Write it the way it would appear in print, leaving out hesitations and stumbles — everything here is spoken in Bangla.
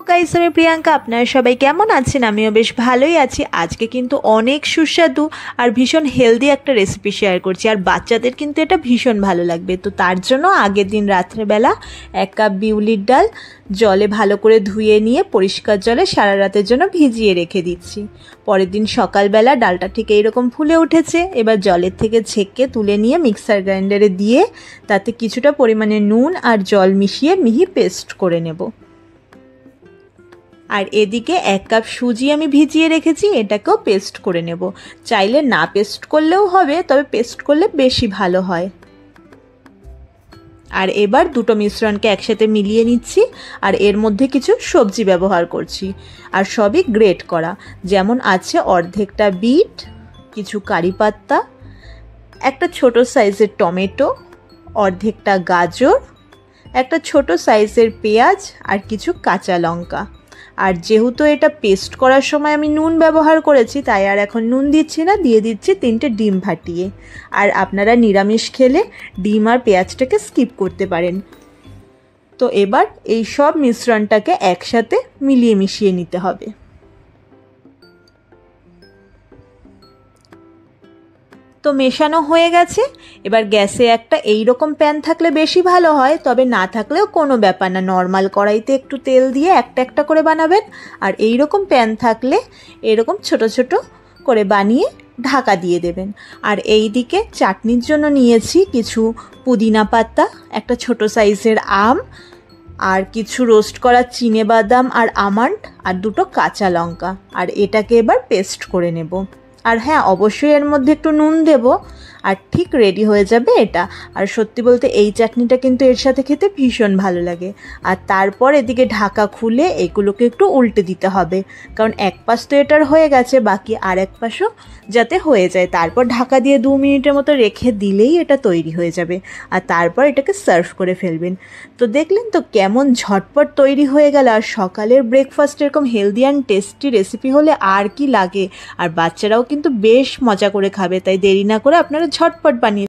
গাইস, আমি প্রিয়াঙ্কা। আপনারা সবাই কেমন আছেন? আমিও বেশ ভালোই আছি। আজকে কিন্তু অনেক সুস্বাদু আর ভীষণ হেলদি একটা রেসিপি শেয়ার করছি, আর বাচ্চাদের কিন্তু এটা ভীষণ ভালো লাগবে। তো তার জন্য আগের দিন রাত্রেবেলা 1 কাপ বিউলির ডাল জলে ভালো করে ধুয়ে নিয়ে পরিষ্কার জলে সারা রাতের জন্য ভিজিয়ে রেখে দিচ্ছি। পরের দিন সকালবেলা ডালটা ঠিক এইরকম ফুলে উঠেছে। এবার জলের থেকে ছেঁকে তুলে নিয়ে মিক্সার গ্রাইন্ডারে দিয়ে তাতে কিছুটা পরিমাণে নুন আর জল মিশিয়ে মিহি পেস্ট করে নেব। আর এদিকে 1 কাপ সুজি আমি ভিজিয়ে রেখেছি, এটাকেও পেস্ট করে নেব। চাইলে না পেস্ট করলেও হবে, তবে পেস্ট করলে বেশি ভালো হয়। আর এবার দুটো মিশ্রণকে একসাথে মিলিয়ে নিচ্ছি, আর এর মধ্যে কিছু সবজি ব্যবহার করছি, আর সবই গ্রেট করা। যেমন আছে অর্ধেকটা বিট, কিছু কারি পাতা, একটা ছোট সাইজের টমেটো, অর্ধেকটা গাজর, একটা ছোট সাইজের পেঁয়াজ, আর কিছু কাঁচা লঙ্কা। আর যেহেতু এটা পেস্ট করার সময় আমি নুন ব্যবহার করেছি, তাই আর এখন নুন দিচ্ছি না, দিয়ে দিচ্ছি 3টে ডিম ফাটিয়ে। আর আপনারা নিরামিষ খেলে ডিম আর পেঁয়াজটাকে স্কিপ করতে পারেন। তো এবার এই সব মিশ্রণটাকে একসাথে মিলিয়ে মিশিয়ে নিতে হবে। তো মেশানো হয়ে গেছে। এবার গ্যাসে একটা এইরকম প্যান থাকলে বেশি ভালো হয়, তবে না থাকলেও কোনো ব্যাপার না, নর্মাল কড়াইতে একটু তেল দিয়ে একটা একটা করে বানাবেন। আর এই রকম প্যান থাকলে এরকম ছোট ছোট করে বানিয়ে ঢাকা দিয়ে দেবেন। আর এই দিকে চাটনির জন্য নিয়েছি কিছু পুদিনা পাতা, একটা ছোট সাইজের আম, আর কিছু রোস্ট করা চিনেবাদাম আর আমন্ড, আর দুটো কাঁচা লঙ্কা। আর এটাকে এবার পেস্ট করে নেব। আর হ্যাঁ, অবশ্যই এর মধ্যে একটু নুন দেব, আর ঠিক রেডি হয়ে যাবে এটা। আর সত্যি বলতে এই চাটনিটা কিন্তু এর সাথে খেতে ভীষণ ভালো লাগে। আর তারপর এদিকে ঢাকা খুলে এগুলোকে একটু উল্টে দিতে হবে, কারণ এক পাশ তো এটার হয়ে গেছে, বাকি আর এক পাশও যাতে হয়ে যায়। তারপর ঢাকা দিয়ে 2 মিনিটের মতো রেখে দিলেই এটা তৈরি হয়ে যাবে। আর তারপর এটাকে সার্ভ করে ফেলবেন। তো দেখলেন তো কেমন ঝটপট তৈরি হয়ে গেল। আর সকালের ব্রেকফাস্ট এরকম হেলদি অ্যান্ড টেস্টি রেসিপি হলে আর কি লাগে। আর বাচ্চারাও কিন্তু বেশ মজা করে খাবে, তাই দেরি না করে আপনারা ঝটপট বানিয়ে